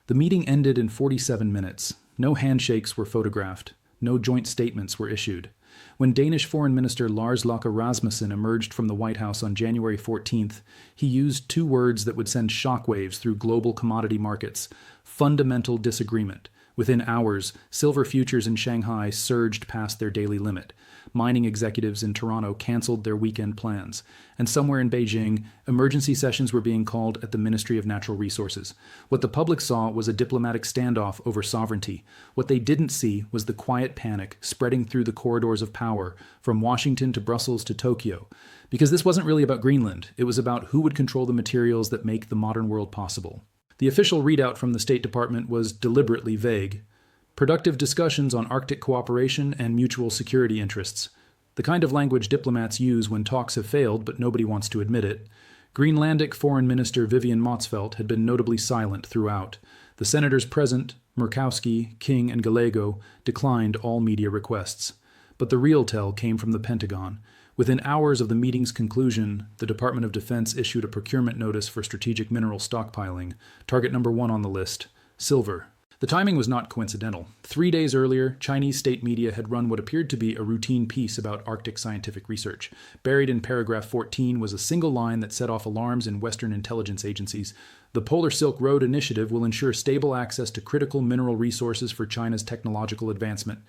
The meeting ended in 47 minutes. No handshakes were photographed. No joint statements were issued. When Danish Foreign Minister Lars Løkke Rasmussen emerged from the White House on January 14th, he used two words that would send shockwaves through global commodity markets: fundamental disagreement. Within hours, silver futures in Shanghai surged past their daily limit. Mining executives in Toronto canceled their weekend plans. And somewhere in Beijing, emergency sessions were being called at the Ministry of Natural Resources. What the public saw was a diplomatic standoff over sovereignty. What they didn't see was the quiet panic spreading through the corridors of power, from Washington to Brussels to Tokyo. Because this wasn't really about Greenland. It was about who would control the materials that make the modern world possible. The official readout from the State Department was deliberately vague. Productive discussions on Arctic cooperation and mutual security interests. The kind of language diplomats use when talks have failed, but nobody wants to admit it. Greenlandic Foreign Minister Vivian Motzfeldt had been notably silent throughout. The senators present, Murkowski, King, and Gallego, declined all media requests. But the real tell came from the Pentagon. Within hours of the meeting's conclusion, the Department of Defense issued a procurement notice for strategic mineral stockpiling. Target number 1 on the list: silver. The timing was not coincidental. 3 days earlier, Chinese state media had run what appeared to be a routine piece about Arctic scientific research. Buried in paragraph 14 was a single line that set off alarms in Western intelligence agencies. The Polar Silk Road Initiative will ensure stable access to critical mineral resources for China's technological advancement.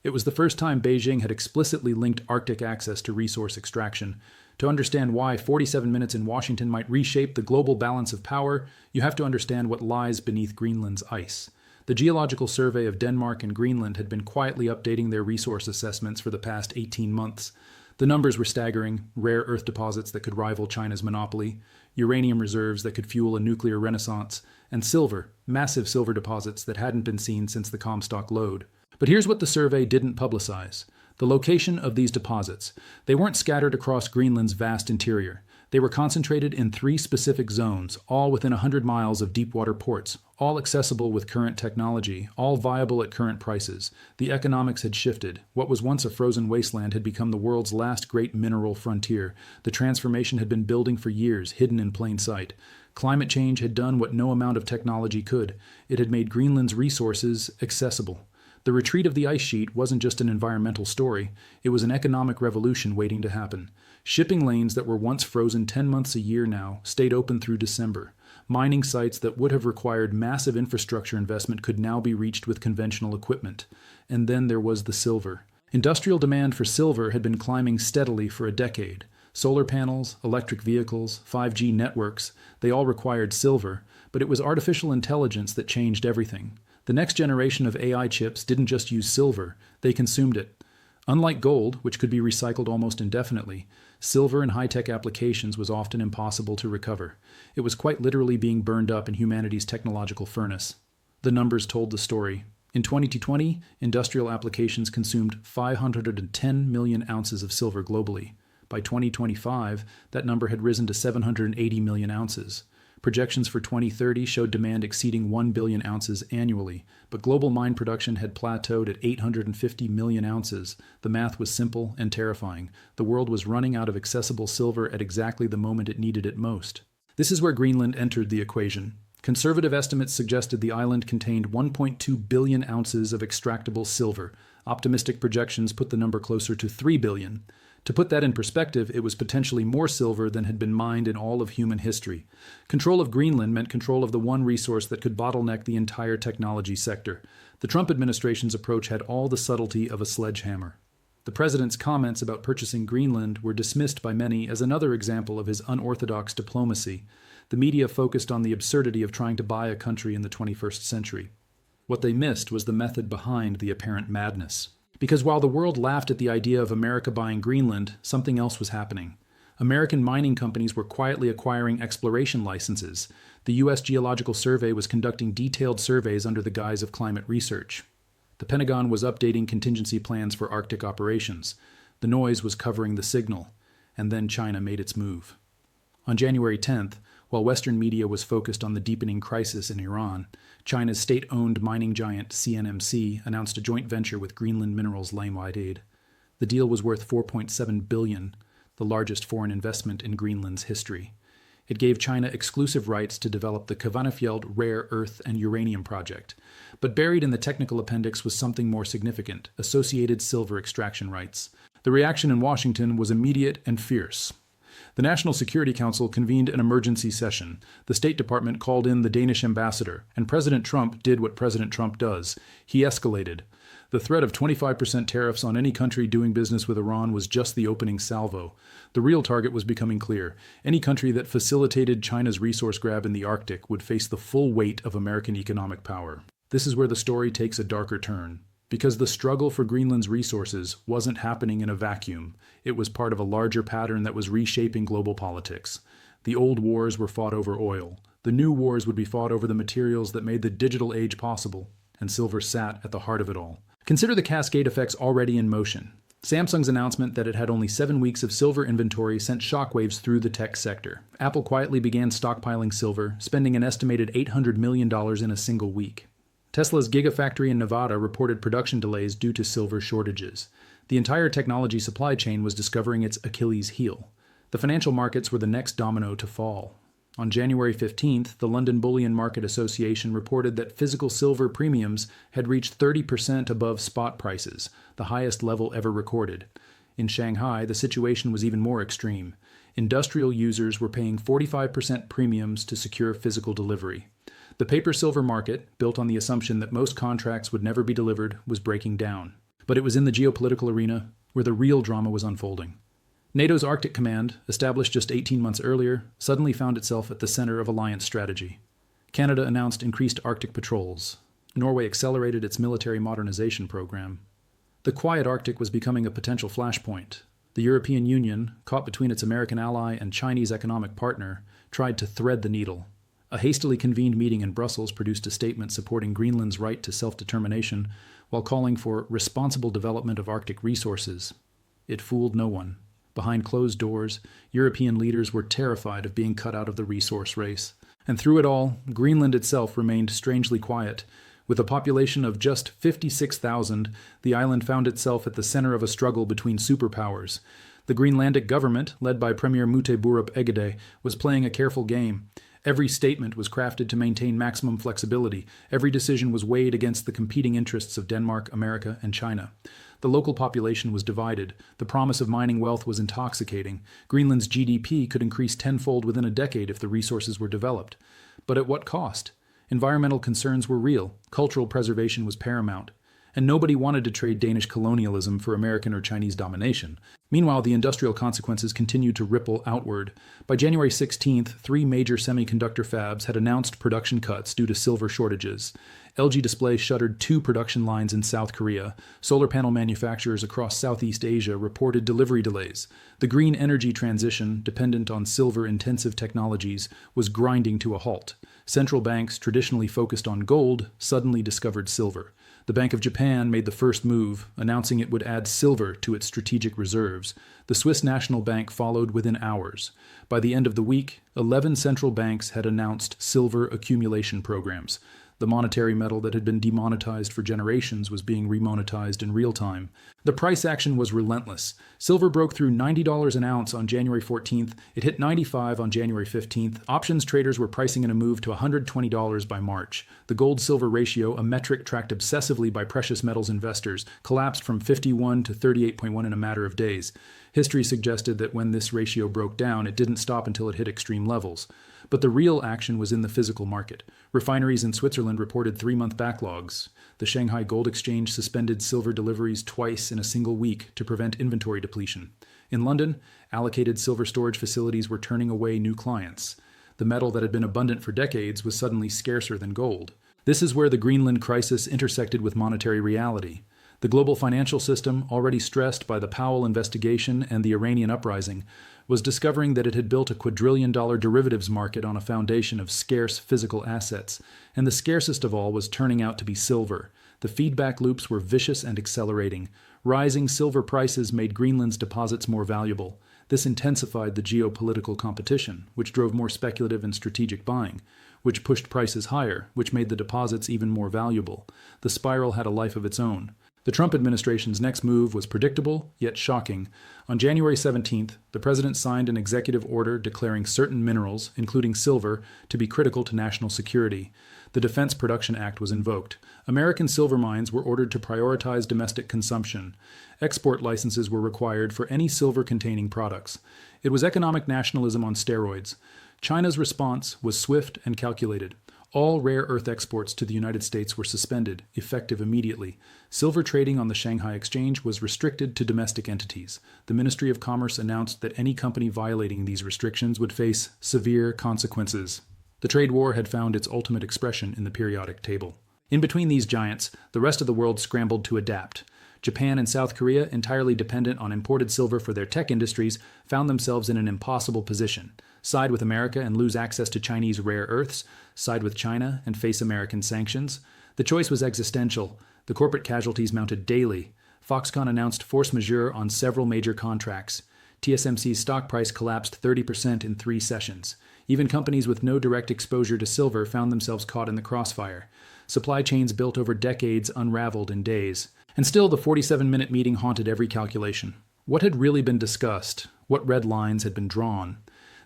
It was the first time Beijing had explicitly linked Arctic access to resource extraction. To understand why 47 minutes in Washington might reshape the global balance of power, you have to understand what lies beneath Greenland's ice. The Geological Survey of Denmark and Greenland had been quietly updating their resource assessments for the past 18 months. The numbers were staggering: rare earth deposits that could rival China's monopoly, uranium reserves that could fuel a nuclear renaissance, and silver, massive silver deposits that hadn't been seen since the Comstock lode. But here's what the survey didn't publicize: the location of these deposits. They weren't scattered across Greenland's vast interior. They were concentrated in 3 specific zones, all within 100 miles of deep-water ports, all accessible with current technology, all viable at current prices. The economics had shifted. What was once a frozen wasteland had become the world's last great mineral frontier. The transformation had been building for years, hidden in plain sight. Climate change had done what no amount of technology could. It had made Greenland's resources accessible. The retreat of the ice sheet wasn't just an environmental story. It was an economic revolution waiting to happen. Shipping lanes that were once frozen 10 months a year now stayed open through December. Mining sites that would have required massive infrastructure investment could now be reached with conventional equipment. And then there was the silver. Industrial demand for silver had been climbing steadily for a decade. Solar panels, electric vehicles, 5G networks, they all required silver, but it was artificial intelligence that changed everything. The next generation of AI chips didn't just use silver, they consumed it. Unlike gold, which could be recycled almost indefinitely, silver in high-tech applications was often impossible to recover. It was quite literally being burned up in humanity's technological furnace. The numbers told the story. In 2020, industrial applications consumed 510 million ounces of silver globally. By 2025, that number had risen to 780 million ounces. Projections for 2030 showed demand exceeding 1 billion ounces annually, but global mine production had plateaued at 850 million ounces. The math was simple and terrifying. The world was running out of accessible silver at exactly the moment it needed it most. This is where Greenland entered the equation. Conservative estimates suggested the island contained 1.2 billion ounces of extractable silver. Optimistic projections put the number closer to 3 billion. To put that in perspective, it was potentially more silver than had been mined in all of human history. Control of Greenland meant control of the one resource that could bottleneck the entire technology sector. The Trump administration's approach had all the subtlety of a sledgehammer. The president's comments about purchasing Greenland were dismissed by many as another example of his unorthodox diplomacy. The media focused on the absurdity of trying to buy a country in the 21st century. What they missed was the method behind the apparent madness. Because while the world laughed at the idea of America buying Greenland, something else was happening. American mining companies were quietly acquiring exploration licenses. The US Geological Survey was conducting detailed surveys under the guise of climate research. The Pentagon was updating contingency plans for Arctic operations. The noise was covering the signal. And then China made its move. On January 10th, while Western media was focused on the deepening crisis in Iran, China's state-owned mining giant CNMC announced a joint venture with Greenland Minerals Limelight Aid. The deal was worth $4.7 billion, the largest foreign investment in Greenland's history. It gave China exclusive rights to develop the Kvanefjeld rare earth and uranium project. But buried in the technical appendix was something more significant: associated silver extraction rights. The reaction in Washington was immediate and fierce. The National Security Council convened an emergency session. The State Department called in the Danish ambassador, and President Trump did what President Trump does. He escalated. The threat of 25% tariffs on any country doing business with Iran was just the opening salvo. The real target was becoming clear. Any country that facilitated China's resource grab in the Arctic would face the full weight of American economic power. This is where the story takes a darker turn. Because the struggle for Greenland's resources wasn't happening in a vacuum. It was part of a larger pattern that was reshaping global politics. The old wars were fought over oil. The new wars would be fought over the materials that made the digital age possible, and silver sat at the heart of it all. Consider the cascade effects already in motion. Samsung's announcement that it had only 7 weeks of silver inventory sent shockwaves through the tech sector. Apple quietly began stockpiling silver, spending an estimated $800 million in a single week. Tesla's Gigafactory in Nevada reported production delays due to silver shortages. The entire technology supply chain was discovering its Achilles heel. The financial markets were the next domino to fall. On January 15th, the London Bullion Market Association reported that physical silver premiums had reached 30% above spot prices, the highest level ever recorded. In Shanghai, the situation was even more extreme. Industrial users were paying 45% premiums to secure physical delivery. The paper-silver market, built on the assumption that most contracts would never be delivered, was breaking down. But it was in the geopolitical arena where the real drama was unfolding. NATO's Arctic Command, established just 18 months earlier, suddenly found itself at the center of alliance strategy. Canada announced increased Arctic patrols. Norway accelerated its military modernization program. The quiet Arctic was becoming a potential flashpoint. The European Union, caught between its American ally and Chinese economic partner, tried to thread the needle. A hastily convened meeting in Brussels produced a statement supporting Greenland's right to self-determination while calling for responsible development of Arctic resources. It fooled no one. Behind closed doors, European leaders were terrified of being cut out of the resource race. And through it all, Greenland itself remained strangely quiet. With a population of just 56,000, the island found itself at the center of a struggle between superpowers. The Greenlandic government, led by Premier Mute Borup Egede, was playing a careful game. Every statement was crafted to maintain maximum flexibility. Every decision was weighed against the competing interests of Denmark, America, and China. The local population was divided. The promise of mining wealth was intoxicating. Greenland's GDP could increase tenfold within a decade if the resources were developed. But at what cost? Environmental concerns were real. Cultural preservation was paramount. And nobody wanted to trade Danish colonialism for American or Chinese domination. Meanwhile, the industrial consequences continued to ripple outward. By January 16th, 3 major semiconductor fabs had announced production cuts due to silver shortages. LG Display shuttered 2 production lines in South Korea. Solar panel manufacturers across Southeast Asia reported delivery delays. The green energy transition, dependent on silver-intensive technologies, was grinding to a halt. Central banks, traditionally focused on gold, suddenly discovered silver. The Bank of Japan made the first move, announcing it would add silver to its strategic reserves. The Swiss National Bank followed within hours. By the end of the week, 11 central banks had announced silver accumulation programs. The monetary metal that had been demonetized for generations was being remonetized in real time. The price action was relentless. Silver broke through $90 an ounce on January 14th. It hit $95 on January 15th. Options traders were pricing in a move to $120 by March. The gold-silver ratio, a metric tracked obsessively by precious metals investors, collapsed from 51 to 38.1 in a matter of days. History suggested that when this ratio broke down, it didn't stop until it hit extreme levels. But the real action was in the physical market. Refineries in Switzerland reported 3-month backlogs. The Shanghai Gold Exchange suspended silver deliveries twice in a single week to prevent inventory depletion. In London, allocated silver storage facilities were turning away new clients. The metal that had been abundant for decades was suddenly scarcer than gold. This is where the Greenland crisis intersected with monetary reality. The global financial system, already stressed by the Powell investigation and the Iranian uprising, was discovering that it had built a quadrillion-dollar derivatives market on a foundation of scarce physical assets, and the scarcest of all was turning out to be silver. The feedback loops were vicious and accelerating. Rising silver prices made Greenland's deposits more valuable. This intensified the geopolitical competition, which drove more speculative and strategic buying, which pushed prices higher, which made the deposits even more valuable. The spiral had a life of its own. The Trump administration's next move was predictable, yet shocking. On January 17th, the president signed an executive order declaring certain minerals, including silver, to be critical to national security. The Defense Production Act was invoked. American silver mines were ordered to prioritize domestic consumption. Export licenses were required for any silver-containing products. It was economic nationalism on steroids. China's response was swift and calculated. All rare earth exports to the United States were suspended, effective immediately. Silver trading on the Shanghai Exchange was restricted to domestic entities. The Ministry of Commerce announced that any company violating these restrictions would face severe consequences. The trade war had found its ultimate expression in the periodic table. In between these giants, the rest of the world scrambled to adapt. Japan and South Korea, entirely dependent on imported silver for their tech industries, found themselves in an impossible position. Side with America and lose access to Chinese rare earths, side with China and face American sanctions. The choice was existential. The corporate casualties mounted daily. Foxconn announced force majeure on several major contracts. TSMC's stock price collapsed 30% in 3 sessions. Even companies with no direct exposure to silver found themselves caught in the crossfire. Supply chains built over decades unraveled in days. And still, the 47-minute meeting haunted every calculation. What had really been discussed? What red lines had been drawn?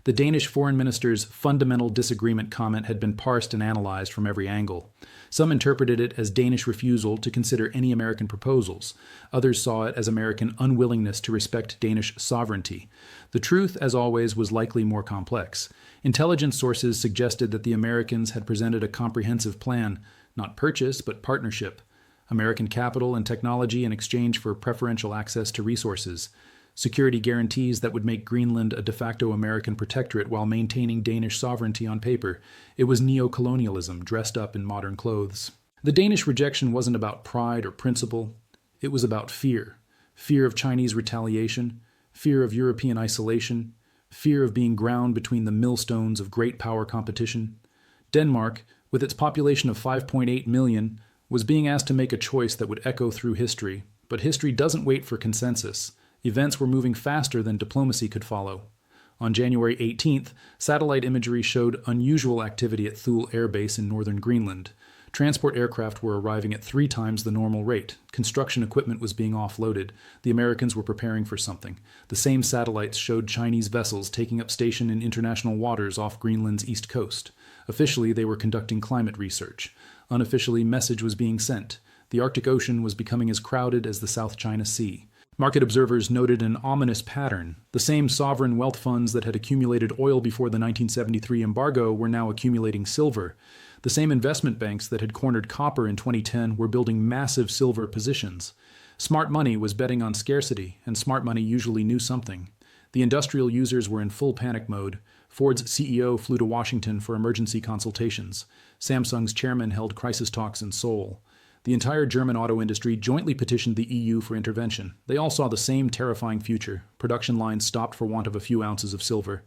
The Danish foreign minister's fundamental disagreement comment had been parsed and analyzed from every angle. Some interpreted it as Danish refusal to consider any American proposals. Others saw it as American unwillingness to respect Danish sovereignty. The truth, as always, was likely more complex. Intelligence sources suggested that the Americans had presented a comprehensive plan, not purchase, but partnership. American capital and technology in exchange for preferential access to resources. Security guarantees that would make Greenland a de facto American protectorate while maintaining Danish sovereignty on paper. It was neo-colonialism dressed up in modern clothes. The Danish rejection wasn't about pride or principle. It was about fear. Fear of Chinese retaliation, fear of European isolation, fear of being ground between the millstones of great power competition. Denmark, with its population of 5.8 million, was being asked to make a choice that would echo through history. But history doesn't wait for consensus. Events were moving faster than diplomacy could follow. On January 18th, satellite imagery showed unusual activity at Thule Air Base in northern Greenland. Transport aircraft were arriving at 3 times the normal rate. Construction equipment was being offloaded. The Americans were preparing for something. The same satellites showed Chinese vessels taking up station in international waters off Greenland's east coast. Officially, they were conducting climate research. Unofficially, message was being sent. The Arctic Ocean was becoming as crowded as the South China Sea. Market observers noted an ominous pattern. The same sovereign wealth funds that had accumulated oil before the 1973 embargo were now accumulating silver. The same investment banks that had cornered copper in 2010 were building massive silver positions. Smart money was betting on scarcity, and smart money usually knew something. The industrial users were in full panic mode. Ford's CEO flew to Washington for emergency consultations. Samsung's chairman held crisis talks in Seoul. The entire German auto industry jointly petitioned the EU for intervention. They all saw the same terrifying future. Production lines stopped for want of a few ounces of silver.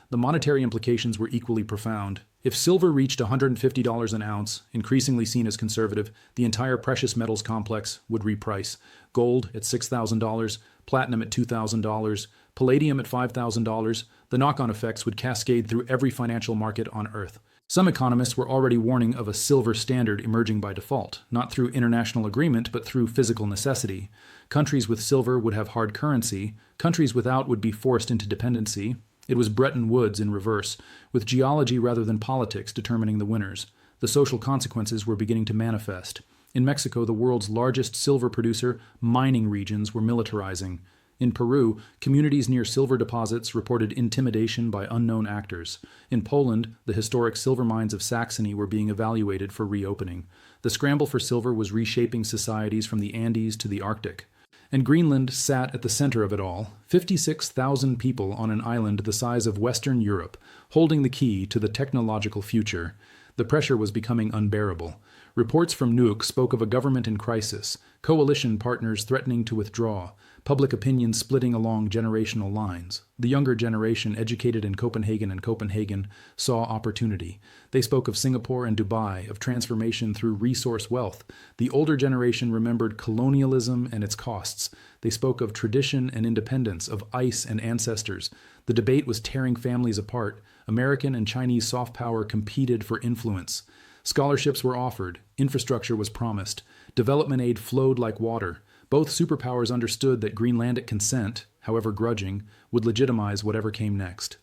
The monetary implications were equally profound. If silver reached $150 an ounce, increasingly seen as conservative, the entire precious metals complex would reprice. Gold at $6,000, platinum at $2,000, palladium at $5,000, the knock-on effects would cascade through every financial market on Earth. Some economists were already warning of a silver standard emerging by default, not through international agreement, but through physical necessity. Countries with silver would have hard currency. Countries without would be forced into dependency. It was Bretton Woods in reverse, with geology rather than politics determining the winners. The social consequences were beginning to manifest. In Mexico, the world's largest silver producer, mining regions were militarizing. In Peru, communities near silver deposits reported intimidation by unknown actors. In Poland, the historic silver mines of Saxony were being evaluated for reopening. The scramble for silver was reshaping societies from the Andes to the Arctic. And Greenland sat at the center of it all, 56,000 people on an island the size of Western Europe, holding the key to the technological future. The pressure was becoming unbearable. Reports from Nuuk spoke of a government in crisis, coalition partners threatening to withdraw, public opinion splitting along generational lines. The younger generation, educated in Copenhagen, saw opportunity. They spoke of Singapore and Dubai, of transformation through resource wealth. The older generation remembered colonialism and its costs. They spoke of tradition and independence, of ice and ancestors. The debate was tearing families apart. American and Chinese soft power competed for influence. Scholarships were offered. Infrastructure was promised. Development aid flowed like water. Both superpowers understood that Greenlandic consent, however grudging, would legitimize whatever came next.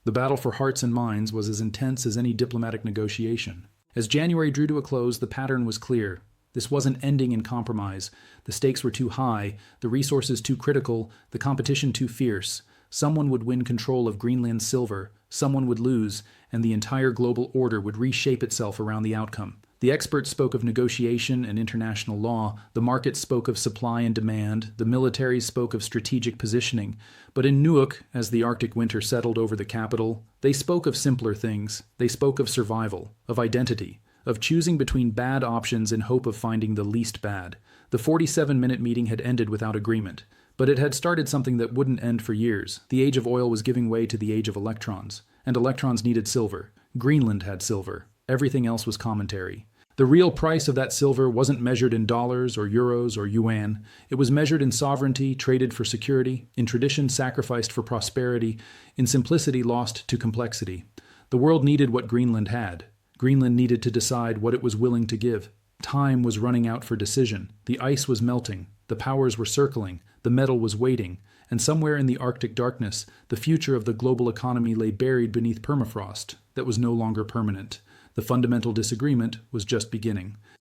The battle for hearts and minds was as intense as any diplomatic negotiation. As January drew to a close, the pattern was clear. This wasn't ending in compromise. The stakes were too high, the resources too critical, the competition too fierce. Someone would win control of Greenland's silver, someone would lose, and the entire global order would reshape itself around the outcome. The experts spoke of negotiation and international law, the markets spoke of supply and demand, the militaries spoke of strategic positioning. But in Nuuk, as the Arctic winter settled over the capital, they spoke of simpler things. They spoke of survival, of identity, of choosing between bad options in hope of finding the least bad. The 47-minute meeting had ended without agreement, but it had started something that wouldn't end for years. The age of oil was giving way to the age of electrons, and electrons needed silver. Greenland had silver. Everything else was commentary. The real price of that silver wasn't measured in dollars or euros or yuan. It was measured in sovereignty traded for security, in tradition sacrificed for prosperity, in simplicity lost to complexity. The world needed what Greenland had. Greenland needed to decide what it was willing to give. Time was running out for decision. The ice was melting. The powers were circling. The metal was waiting. And somewhere in the Arctic darkness, the future of the global economy lay buried beneath permafrost that was no longer permanent. The fundamental disagreement was just beginning.